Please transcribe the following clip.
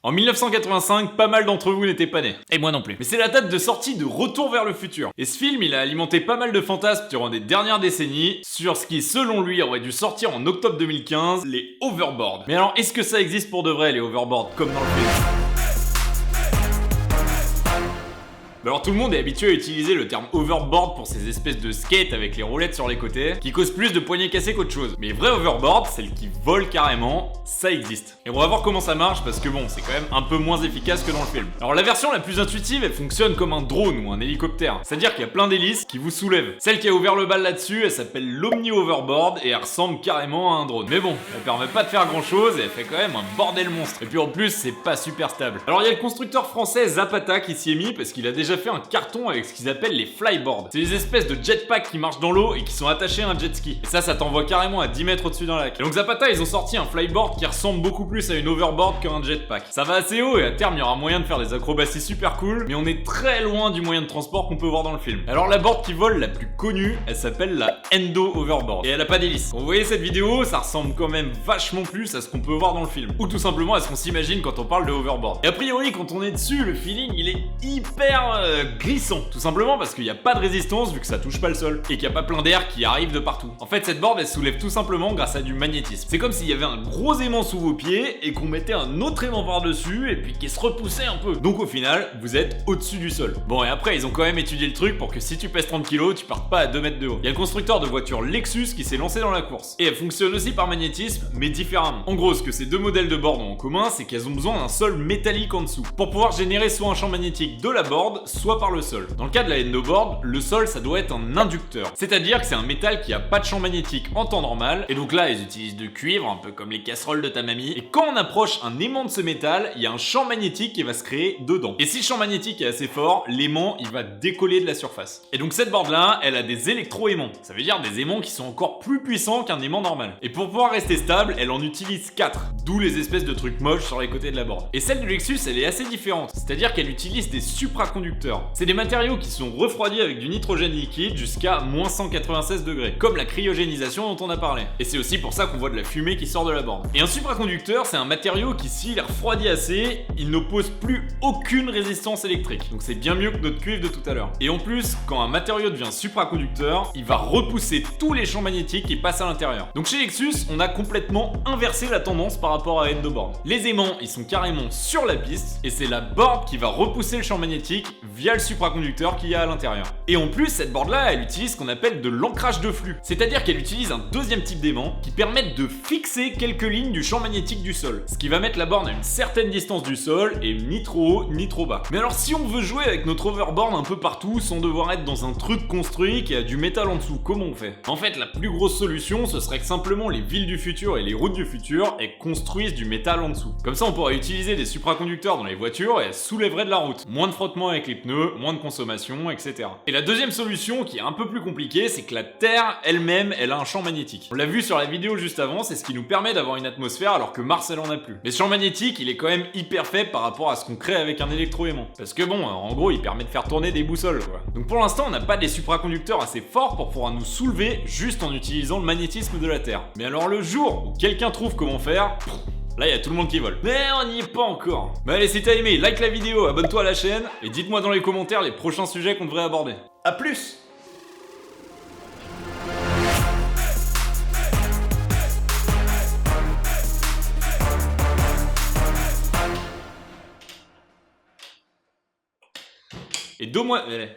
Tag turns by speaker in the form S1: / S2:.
S1: En 1985, pas mal d'entre vous n'étaient pas nés. Et moi non plus. Mais c'est la date de sortie de Retour vers le futur. Et ce film, il a alimenté pas mal de fantasmes durant des dernières décennies sur ce qui, selon lui, aurait dû sortir en octoboire 2015, les hoverboards. Mais alors, est-ce que ça existe pour de vrai, les hoverboards, comme dans le film ? Alors tout le monde est habitué à utiliser le terme overboard pour ces espèces de skates avec les roulettes sur les côtés, qui causent plus de poignées cassées qu'autre chose. Mais les vrais hoverboards, celles qui volent carrément, ça existe. Et on va voir comment ça marche parce que bon, c'est quand même un peu moins efficace que dans le film. Alors la version la plus intuitive, elle fonctionne comme un drone ou un hélicoptère. C'est-à-dire qu'il y a plein d'hélices qui vous soulèvent. Celle qui a ouvert le bal là-dessus, elle s'appelle l'Omni Hoverboard et elle ressemble carrément à un drone. Mais bon, elle permet pas de faire grand-chose et elle fait quand même un bordel monstre. Et puis en plus, c'est pas super stable. Alors il y a le constructeur français Zapata qui s'y est mis parce qu'il a déjà fait un carton avec ce qu'ils appellent les flyboards. C'est des espèces de jetpacks qui marchent dans l'eau et qui sont attachés à un jet ski. Et ça t'envoie carrément à 10 mètres au-dessus d'un lac. Et donc Zapata, ils ont sorti un flyboard qui ressemble beaucoup plus à une overboard qu'un jetpack. Ça va assez haut et à terme, il y aura moyen de faire des acrobaties super cool, mais on est très loin du moyen de transport qu'on peut voir dans le film. Alors la board qui vole la plus connue, elle s'appelle la Endo Overboard. Et elle a pas d'hélice. Quand vous voyez cette vidéo, ça ressemble quand même vachement plus à ce qu'on peut voir dans le film. Ou tout simplement à ce qu'on s'imagine quand on parle de hoverboard. Et a priori, quand on est dessus, le feeling, il est hyper glissant, tout simplement parce qu'il n'y a pas de résistance vu que ça touche pas le sol et qu'il n'y a pas plein d'air qui arrive de partout. En fait, cette board elle soulève tout simplement grâce à du magnétisme. C'est comme s'il y avait un gros aimant sous vos pieds et qu'on mettait un autre aimant par-dessus et puis qui se repoussait un peu. Donc au final, vous êtes au-dessus du sol. Bon, et après, ils ont quand même étudié le truc pour que si tu pèses 30 kg, tu partes pas à 2 mètres de haut. Il y a le constructeur de voiture Lexus qui s'est lancé dans la course. Et elle fonctionne aussi par magnétisme, mais différemment. En gros, ce que ces deux modèles de board ont en commun, c'est qu'elles ont besoin d'un sol métallique en dessous pour pouvoir générer soit un champ magnétique de la board, soit par le sol. Dans le cas de la endoboard, le sol ça doit être un inducteur. C'est-à-dire que c'est un métal qui a pas de champ magnétique en temps normal, et donc là ils utilisent du cuivre, un peu comme les casseroles de ta mamie, et quand on approche un aimant de ce métal, il y a un champ magnétique qui va se créer dedans. Et si le champ magnétique est assez fort, l'aimant il va décoller de la surface. Et donc cette board là, elle a des électro-aimants. Ça veut dire des aimants qui sont encore plus puissants qu'un aimant normal. Et pour pouvoir rester stable, elle en utilise 4, d'où les espèces de trucs moches sur les côtés de la board. Et celle de Lexus, elle est assez différente, c'est-à-dire qu'elle utilise des supraconducteurs. C'est des matériaux qui sont refroidis avec du nitrogène liquide jusqu'à moins 196 degrés, comme la cryogénisation dont on a parlé. Et c'est aussi pour ça qu'on voit de la fumée qui sort de la board. Et un supraconducteur, c'est un matériau qui, s'il est refroidi assez, il n'oppose plus aucune résistance électrique. Donc c'est bien mieux que notre cuivre de tout à l'heure. Et en plus, quand un matériau devient supraconducteur, il va repousser tous les champs magnétiques qui passent à l'intérieur. Donc chez Lexus, on a complètement inversé la tendance par rapport à endoboard. Les aimants, ils sont carrément sur la piste, et c'est la board qui va repousser le champ magnétique via le supraconducteur qu'il y a à l'intérieur. Et en plus, cette board là, elle utilise ce qu'on appelle de l'ancrage de flux. C'est-à-dire qu'elle utilise un deuxième type d'aimant qui permettent de fixer quelques lignes du champ magnétique du sol. Ce qui va mettre la borne à une certaine distance du sol et ni trop haut ni trop bas. Mais alors si on veut jouer avec notre hoverboard un peu partout sans devoir être dans un truc construit qui a du métal en dessous, comment on fait ? En fait, la plus grosse solution, ce serait que simplement les villes du futur et les routes du futur elles construisent du métal en dessous. Comme ça, on pourrait utiliser des supraconducteurs dans les voitures et elles soulèveraient de la route. Moins de frottement avec les pneus, moins de consommation, etc. Et la deuxième solution, qui est un peu plus compliquée, c'est que la Terre elle-même, elle a un champ magnétique. On l'a vu sur la vidéo juste avant, c'est ce qui nous permet d'avoir une atmosphère alors que Mars elle en a plus. Mais ce champ magnétique, il est quand même hyper faible par rapport à ce qu'on crée avec un électroaimant. Parce que bon, en gros, il permet de faire tourner des boussoles, quoi. Donc pour l'instant, on n'a pas des supraconducteurs assez forts pour pouvoir nous soulever juste en utilisant le magnétisme de la Terre. Mais alors le jour où quelqu'un trouve comment faire, là, il y a tout le monde qui vole. Mais on n'y est pas encore. Mais allez, si t'as aimé, like la vidéo, abonne-toi à la chaîne, et dites-moi dans les commentaires les prochains sujets qu'on devrait aborder. A plus! Et 2 mois...